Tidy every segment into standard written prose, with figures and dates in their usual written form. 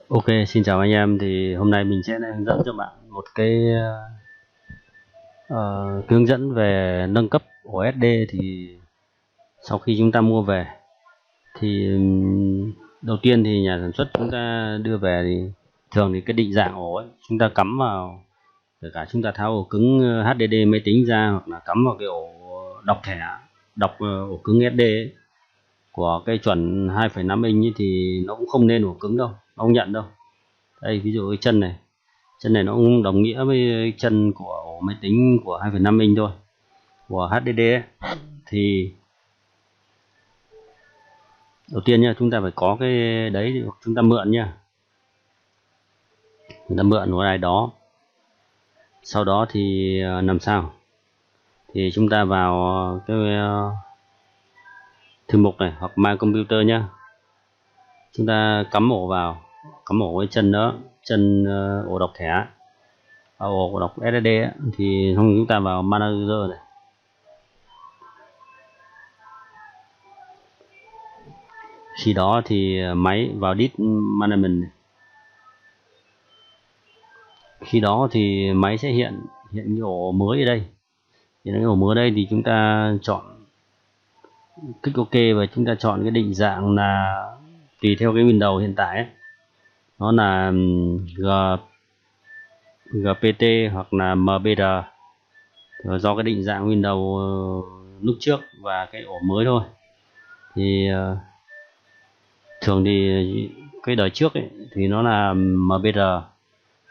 Ok, xin chào anh em. Thì hôm nay mình sẽ hướng dẫn cho bạn một cái hướng dẫn về nâng cấp ổ SD. Thì sau khi chúng ta mua về thì đầu tiên thì nhà sản xuất chúng ta đưa về thì thường thì cái định dạng ổ ấy, chúng ta cắm vào, kể cả chúng ta tháo ổ cứng HDD máy tính ra hoặc là cắm vào cái ổ đọc thẻ, đọc ổ cứng SD ấy, của cái chuẩn 2,5 inch ấy, thì nó cũng không nên ổ cứng đâu, nó không nhận đâu. Đây ví dụ cái chân này nó cũng đồng nghĩa với chân của ổ máy tính của 2,5 inch thôi, của HDD ấy. Thì đầu tiên nha, chúng ta phải có cái đấy thì chúng ta mượn nha, chúng ta mượn của ai đó. Sau đó thì làm sao thì chúng ta vào cái thư mục này hoặc My Computer nhá, chúng ta cắm ổ vào, cắm ổ cái chân đó, chân ổ đọc thẻ, ổ đọc SSD ấy. Thì xong chúng ta vào Manager này, khi đó thì máy vào Disk Management này. Khi đó thì máy sẽ hiện cái ổ mới ở đây. Thì cái ổ mới ở đây thì chúng ta chọn kích OK và chúng ta chọn cái định dạng là tùy theo cái Windows hiện tại ấy. Nó là GPT hoặc là MBR, do cái định dạng Windows lúc trước và cái ổ mới thôi. Thì thường thì cái đời trước ấy, thì nó là MBR,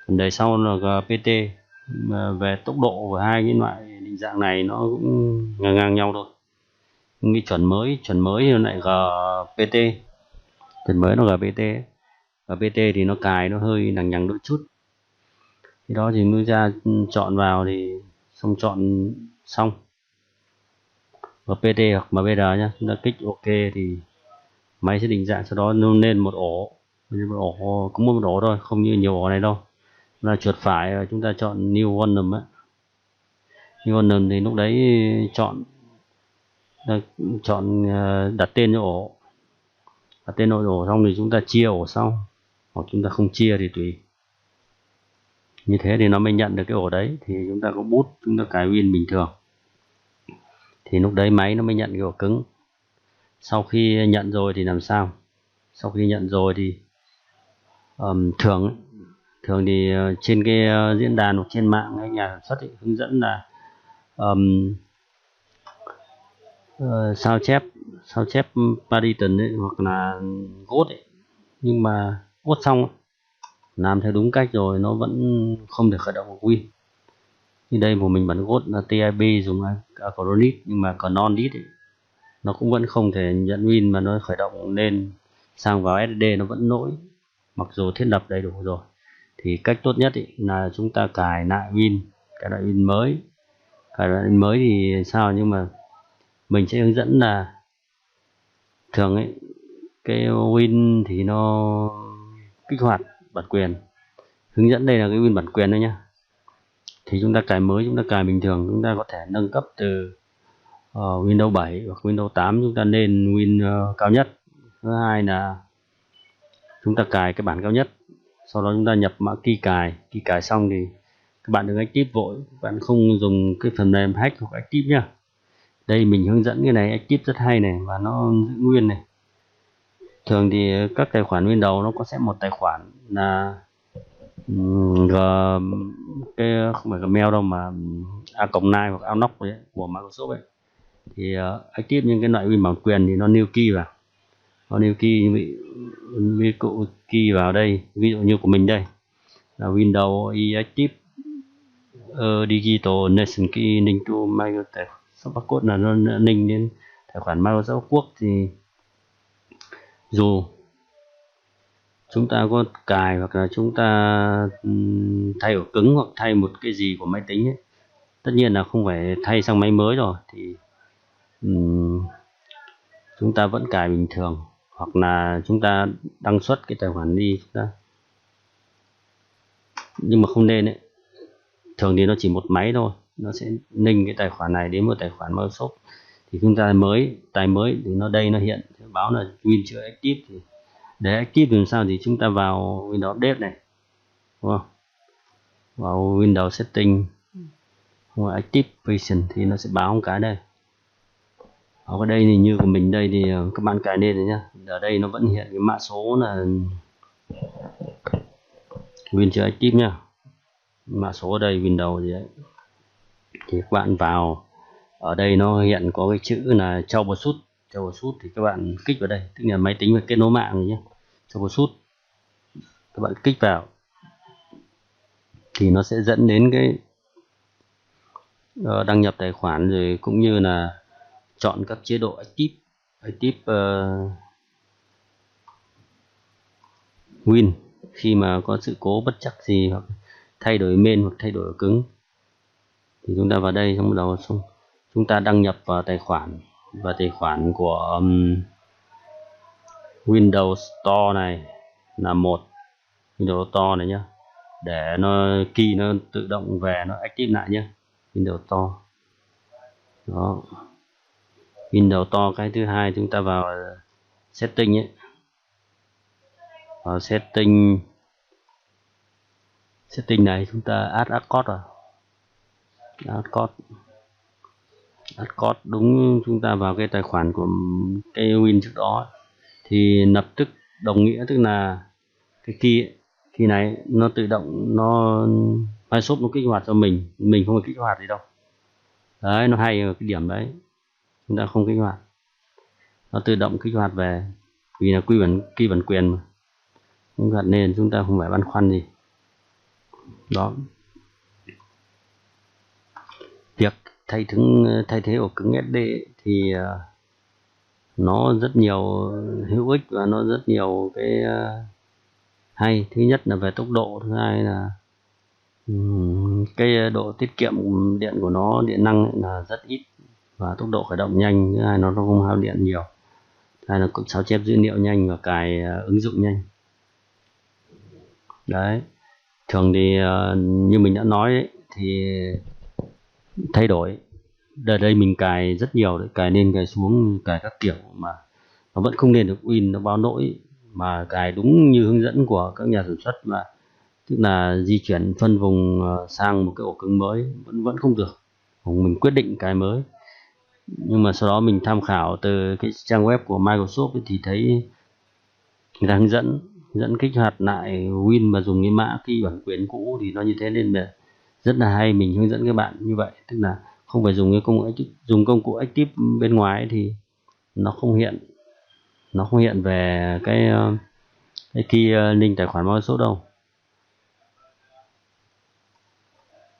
còn đời sau là GPT. Mà về tốc độ của hai cái loại định dạng này nó cũng ngang nhau thôi. Cái chuẩn mới thì nó lại GPT, chuẩn mới nó GPT. GPT thì nó cài nó hơi lằng nhằng đôi chút. Thì đó thì mới ra chọn vào thì xong, chọn xong GPT hoặc MBR nhá, chúng ta kích OK thì máy sẽ định dạng, sau đó lên một ổ, cũng một ổ thôi, không như nhiều ổ này đâu. Là chuột phải và chúng ta chọn New Volume ấy. New Volume thì lúc đấy chọn đặt tên cho ổ, đặt tên ổ xong thì chúng ta chia ổ xong, hoặc chúng ta không chia thì tùy. Như thế thì nó mới nhận được cái ổ đấy. Thì chúng ta có boot, chúng ta cài Win bình thường thì lúc đấy máy nó mới nhận cái ổ cứng. Sau khi nhận rồi thì làm sao? Sau khi nhận rồi thì thường thì trên cái diễn đàn hoặc trên mạng ấy, nhà sản xuất ấy, hướng dẫn là sao chép Python ấy, hoặc là code ấy. Nhưng mà code xong ấy, làm theo đúng cách rồi nó vẫn không thể khởi động Win. Như đây của mình bản code là TIB dùng Acronis, nhưng mà còn non dit nó cũng vẫn không thể nhận Win mà nó khởi động lên sang vào SSD nó vẫn lỗi, mặc dù thiết lập đầy đủ rồi. Thì cách tốt nhất là chúng ta cài lại Win, mới. Cài lại Win mới thì sao, nhưng mà mình sẽ hướng dẫn là thường ấy, cái Win thì nó kích hoạt bản quyền. Hướng dẫn đây là cái Win bản quyền thôi nhá. Thì chúng ta cài mới, chúng ta cài bình thường, chúng ta có thể nâng cấp từ Windows 7 hoặc Windows 8, chúng ta lên Win cao nhất. Thứ hai là chúng ta cài cái bản cao nhất, sau đó chúng ta nhập mã key cài xong thì các bạn đừng active vội, các bạn không dùng cái phần mềm hack hoặc active nhá. Đây mình hướng dẫn cái này active rất hay này, và nó giữ nguyên này. Thường thì các tài khoản Windows nó có sẽ một tài khoản là g cái không phải Gmail đâu mà A+9 hoặc Outlook ấy, của Microsoft ấy. Thì active những cái loại Win bản quyền thì nó new key vào, ví dụ key vào đây, ví dụ như của mình đây là Windows E Active Digital Nation Key link to Microsoft Passcode, là nó link đến tài khoản Microsoft Quốc. Thì dù chúng ta có cài hoặc là chúng ta thay ổ cứng hoặc thay một cái gì của máy tính ấy, tất nhiên là không phải thay sang máy mới rồi, thì chúng ta vẫn cài bình thường, hoặc là chúng ta đăng xuất cái tài khoản đi chúng ta. Nhưng mà không nên ấy, thường thì nó chỉ một máy thôi, nó sẽ link cái tài khoản này đến một tài khoản Microsoft. Thì chúng ta tài mới thì nó đây nó hiện báo là Win chưa active, thì Để active làm sao thì chúng ta vào Windows Update này, đúng không? Vào Windows Setting hoặc Active Version thì nó sẽ báo một cái đây. Ở cái đây thì như của mình đây thì các bạn cài lên rồi nhá. Ở đây nó vẫn hiện cái mã số là Win Active nhá. Mã số ở đây Windows gì đấy. Thì các bạn vào ở đây nó hiện có cái chữ là troubleshoot. Troubleshoot thì các bạn kích vào đây, tức là máy tính phải kết nối mạng rồi nhé. Troubleshoot các bạn kích vào thì nó sẽ dẫn đến cái đăng nhập tài khoản rồi cũng như là chọn các chế độ active Win khi mà có sự cố bất trắc gì hoặc thay đổi main hoặc thay đổi cứng thì chúng ta vào đây, xong bắt đầu chúng ta đăng nhập vào tài khoản và tài khoản của Windows Store này là Windows Store này nhá, để nó key nó tự động về nó active lại nhé. Windows Store đó, Windows Store. Cái thứ hai chúng ta vào setting ấy, vào setting này chúng ta add code add code đúng, chúng ta vào cái tài khoản của cái Win trước đó thì lập tức đồng nghĩa tức là cái key này nó tự động nó Microsoft nó kích hoạt cho mình không phải kích hoạt gì đâu. Đấy, nó hay ở cái điểm đấy, chúng ta không kích hoạt, nó tự động kích hoạt về vì là quy bản quyền mà, kích hoạt nên chúng ta không phải băn khoăn gì đó. Việc thay thế ổ cứng SD thì nó rất nhiều hữu ích và nó rất nhiều cái hay. Thứ nhất là về tốc độ, thứ hai là cái độ tiết kiệm điện của nó, điện năng là rất ít và tốc độ khởi động nhanh. Thứ hai nó không hao điện nhiều, thứ hai là cũng sao chép dữ liệu nhanh và cài ứng dụng nhanh. Đấy, thường thì như mình đã nói ấy, thì thay đổi đợt đây mình cài rất nhiều đấy, cài lên cài xuống cài các kiểu mà nó vẫn không lên được Win, nó báo lỗi. Mà cài đúng như hướng dẫn của các nhà sản xuất mà tức là di chuyển phân vùng sang một cái ổ cứng mới vẫn không được. Mình quyết định cài mới, nhưng mà sau đó mình tham khảo từ cái trang web của Microsoft ấy, thì thấy người ta hướng dẫn kích hoạt lại Win mà dùng cái mã key bản quyền cũ thì nó như thế, nên là rất là hay. Mình hướng dẫn các bạn như vậy, tức là không phải dùng công cụ active bên ngoài ấy, thì nó không hiện về cái key link tài khoản Microsoft đâu,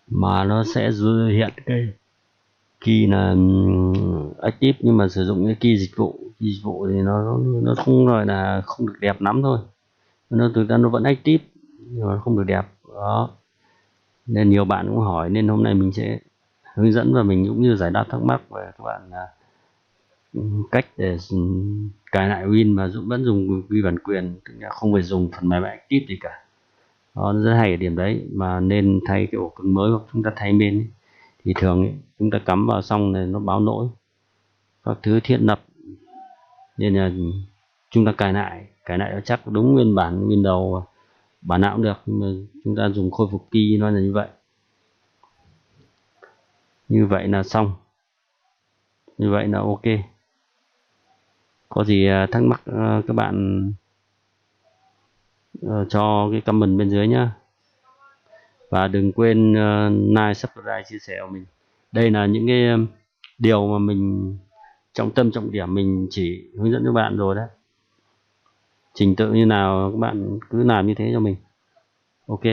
mà nó sẽ hiện cái key là active nhưng mà sử dụng cái key dịch vụ thì nó không gọi là không được đẹp lắm thôi. Nó thực ra nó vẫn active nhưng mà không được đẹp đó, nên nhiều bạn cũng hỏi, nên hôm nay mình sẽ hướng dẫn và mình cũng như giải đáp thắc mắc về các bạn là cách để cài lại Win mà vẫn dùng quy bản quyền, tức là không phải dùng phần mềm active gì cả. Đó, nó rất hay ở điểm đấy. Mà nên thay cái ổ cứng mới hoặc chúng ta thay main ấy, thì thường ấy, chúng ta cắm vào xong này nó báo lỗi các thứ thiết lập, nên là chúng ta cài lại cho chắc đúng nguyên bản Windows bản nào cũng được, nhưng mà chúng ta dùng khôi phục key nó là như vậy. Như vậy là xong, như vậy là ok. Có gì thắc mắc các bạn cho cái comment bên dưới nhá, và đừng quên like, subscribe, chia sẻ của mình. Đây là những cái điều mà mình trọng tâm trọng điểm mình chỉ hướng dẫn cho bạn rồi đấy. Trình tự như nào các bạn cứ làm như thế cho mình. Ok.